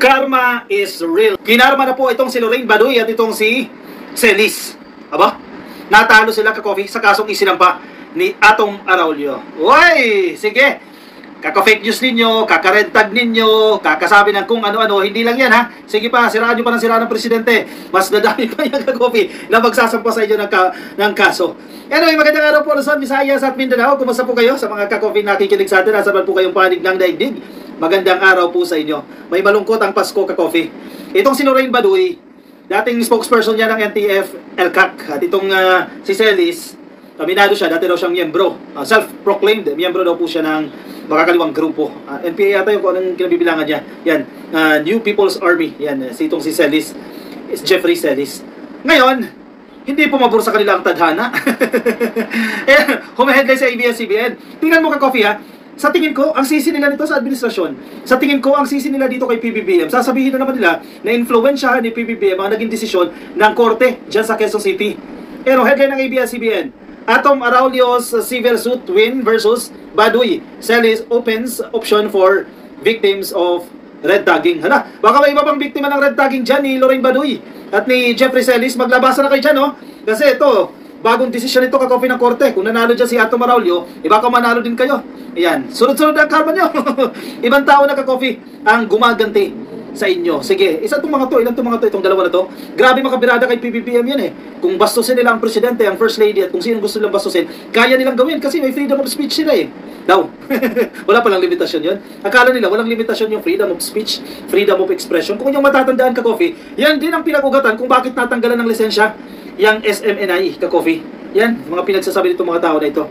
Karma is real. Kinarma na po itong si Lorraine Baduy at itong si Celis. Aba? Natalo sila ka-coffee sa kasong isinampa ni Atong Araulio. Uy! Sige! Kaka-fake news ninyo, kaka-red tag ninyo, kakasabi ng kung ano-ano. Hindi lang yan, ha? Sige pa, siraan nyo pa ng siraan ng presidente. Mas nadami pa yung ka-coffee na magsasampa sa inyo ng kaso. Anyway, magandang araw po Luzon, Visayas at Mindanao. Kumusta po kayo sa mga ka-coffee nakikinig sa atin? Nasa man po kayong panig ng daigdig? Magandang araw po sa inyo. May malungkot ang Pasko ka-coffee. Itong si Lorraine Baduy, dating spokesperson niya ng NTF-ELCAC. At itong si Celis, aminado siya, dati daw siyang miyembro. Self-proclaimed, miyembro daw po siya ng makakaliwang grupo. NPA yata yung kung anong kinabibilangan niya. Yan, New People's Army. Yan, itong si Celis, is Jeffrey Celis. Ngayon, hindi pumabor sa kanila ang tadhana. Humaheadline sa ABS-CBN. Tingnan mo ka-coffee, ha? Sa tingin ko, ang sisi nila nito sa administrasyon. Sa tingin ko, ang sisi nila dito kay PBBM. Sasabihin na naman nila na influensyahan ni PBBM ang naging desisyon ng korte dyan sa Quezon City. Pero headline ng ABS-CBN, Atom Araulio's civil suit win versus Baduy. Celis opens option for victims of red tagging. Hala, baka may iba pang biktima ng red tagging dyan ni Lorraine Baduy at ni Jeffrey Celis. Maglabasan na kayo dyan, no? Kasi ito, bagong desisyon ito ka-coffee ng korte. Kung nanalo dyan si Atom Araulio, baka manalo din kayo. Ayan, sunod-sunod ang karma nyo. Ibang tao na ka-coffee ang gumaganti sa inyo. Sige, isa itong mga to, ilan itong mga to, itong dalawa na to. Grabe makabirada kay PBBM yan eh. Kung bastusin nila ang presidente, ang first lady, at kung sino gusto nilang bastusin, kaya nilang gawin kasi may freedom of speech sila eh. Daw. Wala palang limitasyon yun. Akala nila walang limitasyon yung freedom of speech, freedom of expression. Kung yung matatandaan ka-coffee, yan din ang pinag-ugatan kung bakit natanggalan ng lisensya yung SMNI ka-coffee. Yan, mga pinagsasabi nitong mga tao na ito.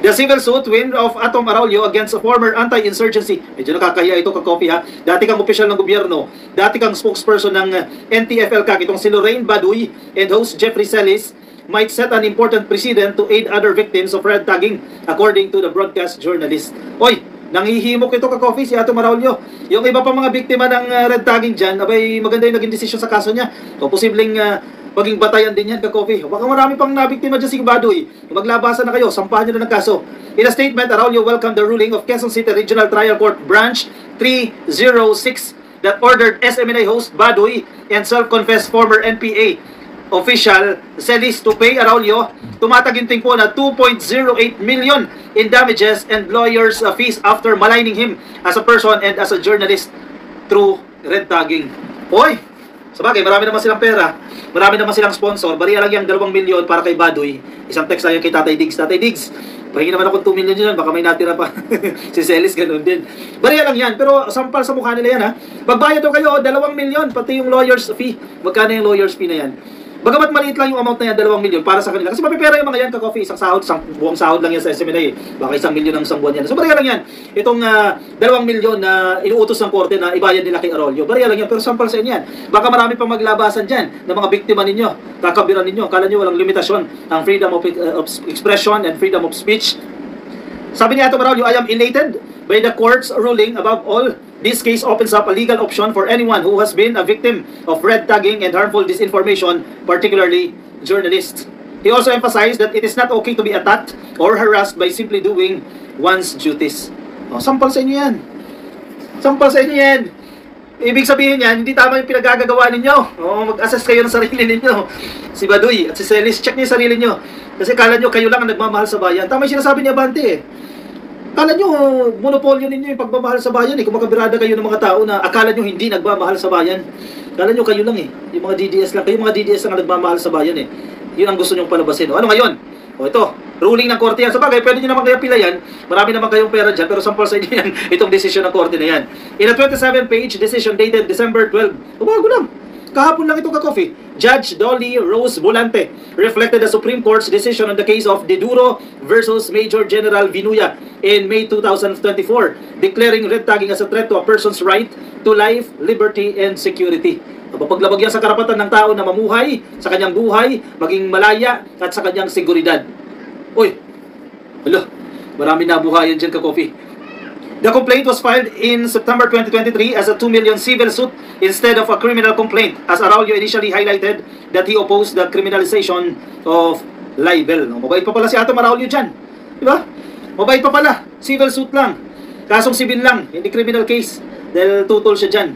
The civil suit win of Atom Araulio against a former anti-insurgency. Medyo nakakahiya ito ka-coffee, ha. Dati kang opisyal ng gobyerno, dati kang spokesperson ng NTF-ELCAC. Itong si Lorraine Baduy and host Jeffrey Celis might set an important precedent to aid other victims of red tagging, according to the broadcast journalist. Oy, nanghihimok ito ka-coffee si Atom Araulio. Yung iba pa mga biktima ng red tagging dyan, abay maganda yung naging desisyon sa kaso niya. So posibleng maging batayan din yan ka-coffee. Baka marami pang nabiktima dyan si Baduy. Maglabasan na kayo, sampahan nyo na ng kaso. In a statement, Araulio welcomed the ruling of Quezon City Regional Trial Court Branch 306 that ordered SMNI host Baduy and self-confessed former NPA official Celis to pay Araulio tumataginting po na 2.08 million in damages and lawyers fees after maligning him as a person and as a journalist through red tagging. Hoy! Sabagay, marami naman silang pera, marami naman silang sponsor. Bariya lang yung 2 milyon para kay Baduy. Isang text lang yung kay Tatay Diggs. Tatay Diggs, pahingi naman ako 2 milyon yun, baka may natira pa. Si Celis, ganun din. Bariya lang yan, pero sampal sa mukha nila yan, ha. Magbayad daw kayo, 2 milyon, pati yung lawyer's fee. Magkano yung lawyer's fee na yan? Bagamat maliit lang yung amount na yan, 2 milyon para sa kanila. Kasi mapipera yung mga yan ka-coffee, isang sahod, buong sahod lang yan sa SMNA eh. Baka 1 milyon ang isang buwan yan. So bariya lang yan. Itong 2 milyon na inuutos ng korte na ibayad nila kay Araulio. Bariya lang yan, pero sampal sa inyo yan. Baka marami pang maglabasan dyan ng mga biktima ninyo, kakabiran ninyo. Kala nyo walang limitasyon ang freedom of expression and freedom of speech. Sabi ni Atom Araulio, I am elated by the court's ruling. Above all, this case opens up a legal option for anyone who has been a victim of red tagging and harmful disinformation, particularly journalists. He also emphasized that it is not okay to be attacked or harassed by simply doing one's duties. Oh, sampal sa inyo yan. Sampal sa inyo yan. Ibig sabihin yan, hindi tama yung pinagagagawa ninyo. Oh, mag-assess kayo ng sarili ninyo. Si Baduy at si Celis, check niyo yung sarili nyo. Kasi kala nyo kayo lang ang nagmamahal sa bayan. Tama yung sinasabi ni Abante eh. Kala nyo, monopolyo ninyo yung pagmamahal sa bayan eh. Kung makabirada kayo ng mga tao na akala nyo hindi nagmamahal sa bayan. Kala nyo kayo lang eh. Yung mga DDS lang. Kayo mga DDS lang ang nagmamahal sa bayan eh. Yun ang gusto nyong palabasin. O, ano ngayon? O ito, ruling ng korte yan. Sabagay, pwede nyo naman kayo pila yan. Marami naman kayong pera dyan. Pero sampal sa inyo yan, itong desisyon ng korte na yan. In a 27-page decision dated December 12. O, bago lang. Kahapon lang ito ka-coffee. Judge Dolly Rose Volante reflected the Supreme Court's decision on the case of Diduro versus Major General Vinuya in May 2024, declaring red tagging as a threat to a person's right to life, liberty, and security. Paglabag yan sa karapatan ng tao na mamuhay, sa kanyang buhay, maging malaya, at sa kanyang seguridad. Uy! Hala, marami nabuhayan dyan ka-coffee. The complaint was filed in September 2023 as a 2 million civil suit instead of a criminal complaint, as Araulio initially highlighted that he opposed the criminalization of libel. Mabait pa pala si Atom Araulio dyan. Diba? Mabait pa pala. Civil suit lang. Kasong civil lang. Hindi criminal case. Dahil tutol siya dyan.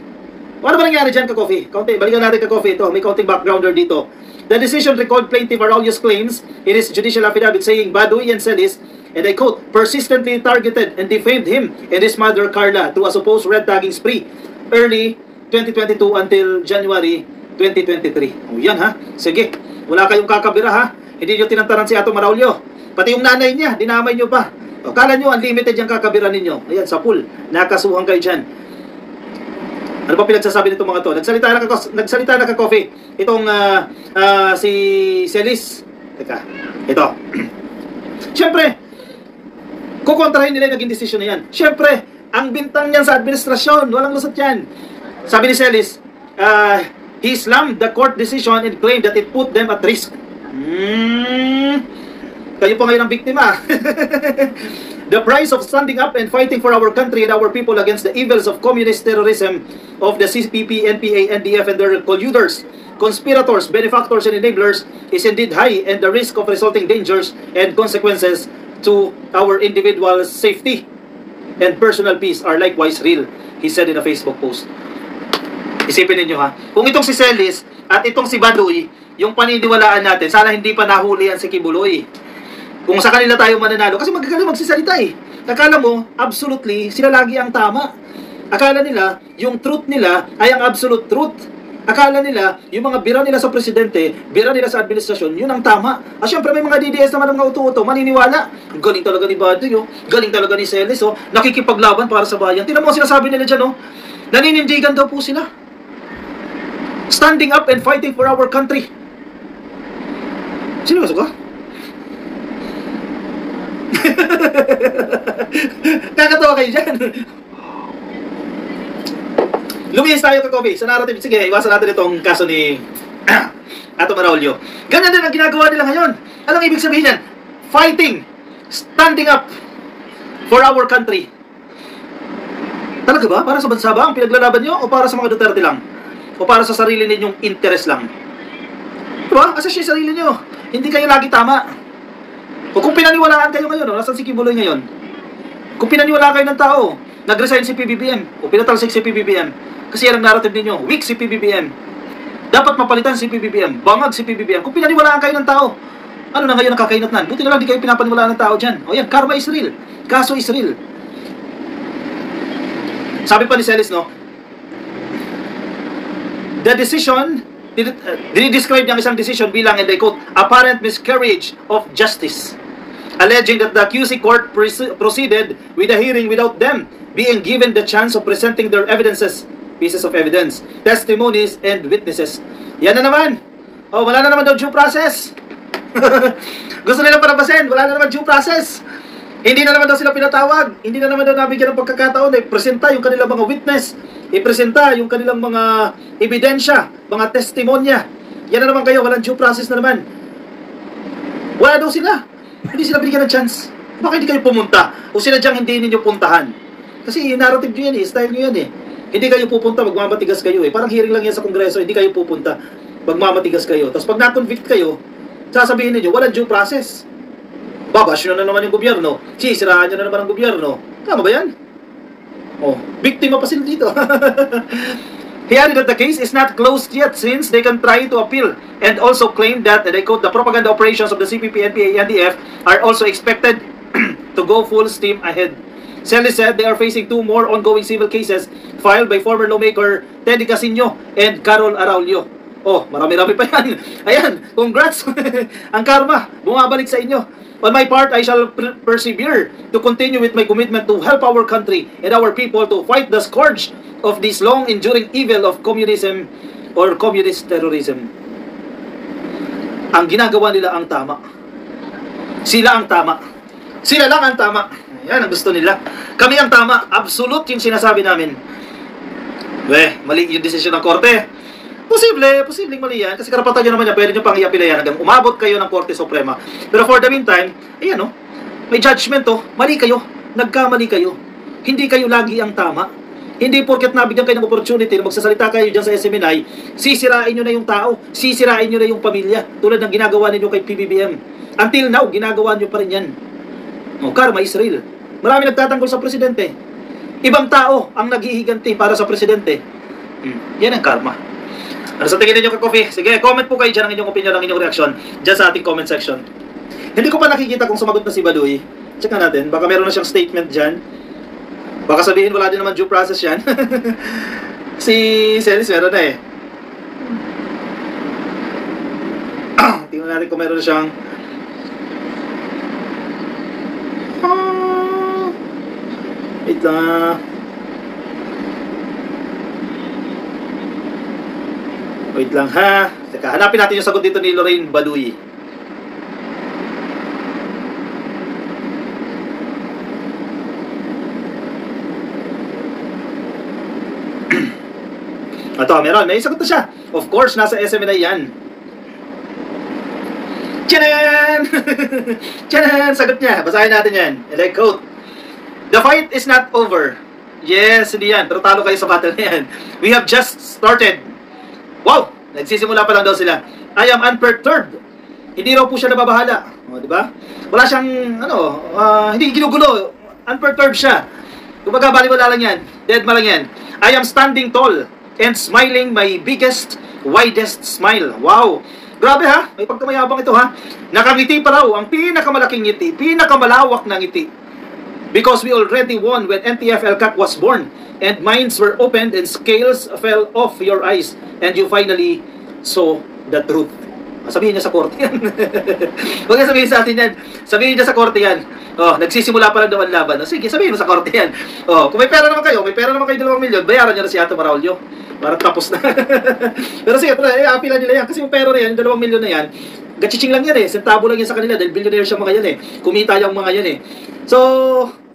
Ano ba nangyari dyan, Ka-Coffee? Balikan natin, Ka-Coffee. Ito, may counting backgrounder dito. The decision recalled plaintiff Araulio's claims in his judicial affidavit saying Baduy and Celis, and I quote, persistently targeted and defamed him and his mother Carla to a supposed red tagging spree early 2022 until January 2023. O yan ha. Sige. Wala kayong kakabira ha. Hindi nyo tinantaran si Ato Maraulio. Pati yung nanay niya, dinamay nyo pa. O, kala nyo unlimited yung kakabira ninyo. Ayan, sa pool. Nakasuhan kayo dyan. Ano ba pinagsasabi nitong mga to? Nagsalita na Ka-Coffee. Itong si Celis. Teka, ito. Siyempre, kukontrahin nila yung naging desisyon na yan. Siyempre, ang bintang niyan sa administrasyon, walang lusot yan. Sabi ni Celis, he slammed the court decision and claimed that it put them at risk. Kayo pa ngayon ang biktima. The price of standing up and fighting for our country and our people against the evils of communist terrorism of the CPP, NPA, NDF, and their colluders, conspirators, benefactors, and enablers is indeed high, and the risk of resulting dangers and consequences to our individual safety and personal peace are likewise real, he said in a Facebook post. Isipin ninyo ha, kung itong si Celis at itong si Baduy, yung paniniwalaan natin, sana hindi pa nahuli yan si Kibuloy. Kung sa kanila tayo mananalo, kasi magagaling magsisalita eh. Akala mo, absolutely, sila lagi ang tama. Akala nila, yung truth nila ay ang absolute truth. Akala nila, yung mga bira nila sa presidente, bira nila sa administrasyon, yun ang tama. At syempre may mga DDS naman ang mga uto-uto, maniniwala. Galing talaga ni Baduy, oh. Galing talaga ni Celis, oh. Nakikipaglaban para sa bayan. Tingnan mo ang sinasabi nila dyan, oh. Naninindigan daw po sila. Standing up and fighting for our country. Sino masok ka? Nakakatawa kayo dyan. Lumihis tayo, Ka-Coffee, sa narrative. Sige, iwasan natin itong kaso ni Ato Maraulio. Ganyan din ang ginagawa nila ngayon. Anong ibig sabihin yan? Fighting, standing up for our country. Talaga ba? Para sa bansa ba ang pinaglalaban nyo? O para sa mga Duterte lang? O para sa sarili ninyong interest lang? Diba? Asa siya sarili nyo. Hindi kayo lagi tama. O kung pinaniwalaan kayo ngayon, nasan si Kibuloy ngayon? Kung pinaniwalaan kayo ng tao, nag-resign si PBBM, o pinatalsik si PBBM, kasi yan ang narrative ninyo, weak si PBBM, dapat mapalitan si PBBM, bangag si PBBM, kung pinaniwalaan kayo ng tao, ano na ngayon ang kakainatnan? Buti na lang di kayo pinapaniwalaan ng tao dyan. O yan, karma is real, kaso is real. Sabi pa ni Celis, no, the decision, dinidescribe niya ang isang decision bilang, and I quote, apparent miscarriage of justice, alleging that the QC court proceeded with a hearing without them being given the chance of presenting their pieces of evidence, testimonies, and witnesses. Yan na naman. Oh, wala na naman daw due process. Gusto nilang parabasin, wala na naman due process. Hindi na naman daw sila pinatawag, hindi na naman daw nabigyan ng pagkakataon na ipresenta yung kanilang mga witness, ipresenta yung kanilang mga ebidensya, mga testimonya. Yan na naman kayo, walang due process na naman. Wala daw sila. Hindi sila binigyan ng chance. Bakit hindi kayo pumunta? O sinadyang hindi ninyo puntahan? Kasi narrative nyo yan eh, style nyo yan eh. Hindi kayo pupunta, magmamatigas kayo eh. Parang hearing lang yan sa Kongreso, hindi kayo pupunta, magmamatigas kayo. Tapos pag na-convict kayo, sasabihin ninyo, walang due process. Babash nyo na naman yung gobyerno. Sisiraan nyo na naman ang gobyerno. Tama ba yan? Oh, biktima pa sila dito. He added that the case is not closed yet since they can try to appeal, and also claimed that, and I quote, the propaganda operations of the CPP, NPA, NDF are also expected to go full steam ahead. Celis said they are facing 2 more ongoing civil cases filed by former lawmaker Teddy Casino and Carol Araulio. Oh, marami-rami pa yan. Ayan, congrats. Ang karma, bumabalik sa inyo. On my part, I shall persevere to continue with my commitment to help our country and our people to fight the scourge of this long-enduring evil of communism or communist terrorism. Ang ginagawa nila ang tama. Sila ang tama. Sila lang ang tama. Yan ang gusto nila. Kami ang tama. Absolute yung sinasabi namin. Mali yung desisyon ng korte. Posibleng mali yan. Kasi karapatan nyo naman yan. Pwede nyo pang i-apila yan hanggang umabot kayo ng Korte Suprema. Pero for the meantime, ayan o, may judgment o. Mali kayo. Nagkamali kayo. Hindi kayo lagi ang tama. Hindi porket nabigyan kayo ng opportunity na magsasalita kayo dyan sa SMNI, sisirain nyo na yung tao. Sisirain nyo na yung pamilya. Tulad ng ginagawa ninyo kay PBBM. Until now, ginagawa nyo pa rin yan. O, karma is real. Marami nagtatanggol sa presidente. Ibang tao ang naghihiganti para sa presidente. Yan ang karma. Ano sa tingin ninyo ka-coffee? Sige, comment po kayo dyan ang inyong opinion, ang inyong reaction dyan sa ating comment section. Hindi ko pa nakikita kung sumagot na si Baduy. Check na natin. Baka meron na siyang statement dyan. Baka sabihin wala din naman due process yan. Si Celis meron na eh. Tingnan natin kung meron na siyang wait lang. Wait lang ha. Teka, hanapin natin yung sagot dito ni Lorraine Baduy. Ito, meron. May sagot na siya. Of course, nasa SMNI yan. Tchanan! Tchanan! Sagot niya. Basahin natin yan. And I quote, "The fight is not over." Yes, hindi yan. Pero talo kayo sa battle na yan. "We have just started." Wow! Nagsisimula pa lang daw sila. "I am unperturbed." Hindi raw po siya nababahala. O, di ba? Wala siyang, hindi ginugulo. Unperturbed siya. Kumbaga, baliwala lang yan. Deadma lang yan. "I am standing tall and smiling my biggest, widest smile." Wow! Grabe ha, may pagkamayabang ito ha. Nakangiti pa raw ang pinakamalaking ngiti, pinakamalawak na ngiti. "Because we already won when NTF LCAC was born, and minds were opened and scales fell off your eyes, and you finally saw the truth." Sabihin niya sa korte yan. Huwag niya sabihin sa atin yan. Sabihin niya sa korte yan. Oh, nagsisimula pa lang daw ang laban. Sige, sabihin mo sa korte yan. Oh, kung may pera naman kayo 2 milyon, bayaran niyo na si Ato Maraulio. Para tapos na. Pero sige, happy lang nila yan. Kasi yung pera na yan, 2 milyon na yan, gachiching lang yan eh. Centavo lang yan sa kanila dahil billionaire siya mga yan eh. Kumita yung mga yan eh. So,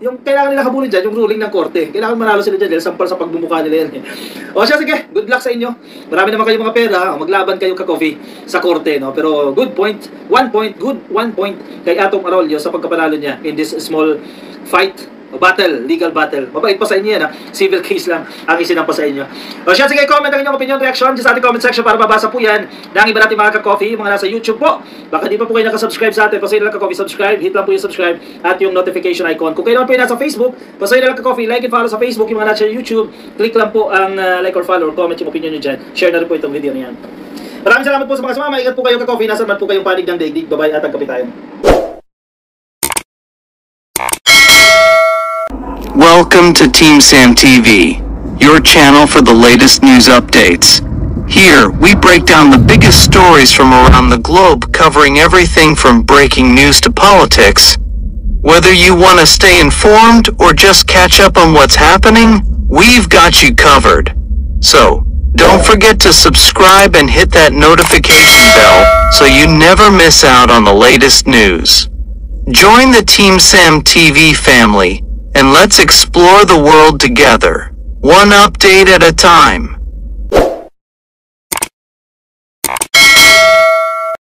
yung kailangan nila habulin dyan, yung ruling ng korte. Kailangan manalo sila dyan dahil sampal sa pagbumuka nila yan eh. O siya, sige, good luck sa inyo. Marami naman kayong mga pera. Maglaban kayo ka-coffee sa korte. No? Pero good point, 1 point, good 1 point kay Atong Arroyo sa pagkapanalo niya in this small fight. Battle, legal battle. Mabait pa sa inyo yan ha. Civil case lang ang isinampa sa inyo. O siya, sige, comment ang inyong opinion, reaction sa ating comment section para mabasa po yan ng iba natin mga ka-coffee, mga nasa YouTube po. Baka di pa po kayo nakasubscribe sa atin, pasayin lang ka-coffee, subscribe, hit lang po yung subscribe at yung notification icon. Kung kayo naman po yung nasa Facebook, pasayin lang ka-coffee, like and follow sa Facebook, yung mga nasa YouTube, click lang po ang like or follow or comment yung opinion nyo dyan. Share na rin po itong video na yan. Maraming salamat po sa mga sumama. Ingat po kayo ka-coffee, nasa man po kayong panig ng daigdig. Bye-bye at agkapi tayo. Welcome to Team Sam TV, your channel for the latest news updates. Here, we break down the biggest stories from around the globe, covering everything from breaking news to politics. Whether you want to stay informed or just catch up on what's happening, we've got you covered. So, don't forget to subscribe and hit that notification bell so you never miss out on the latest news. Join the Team Sam TV family, and let's explore the world together, one update at a time.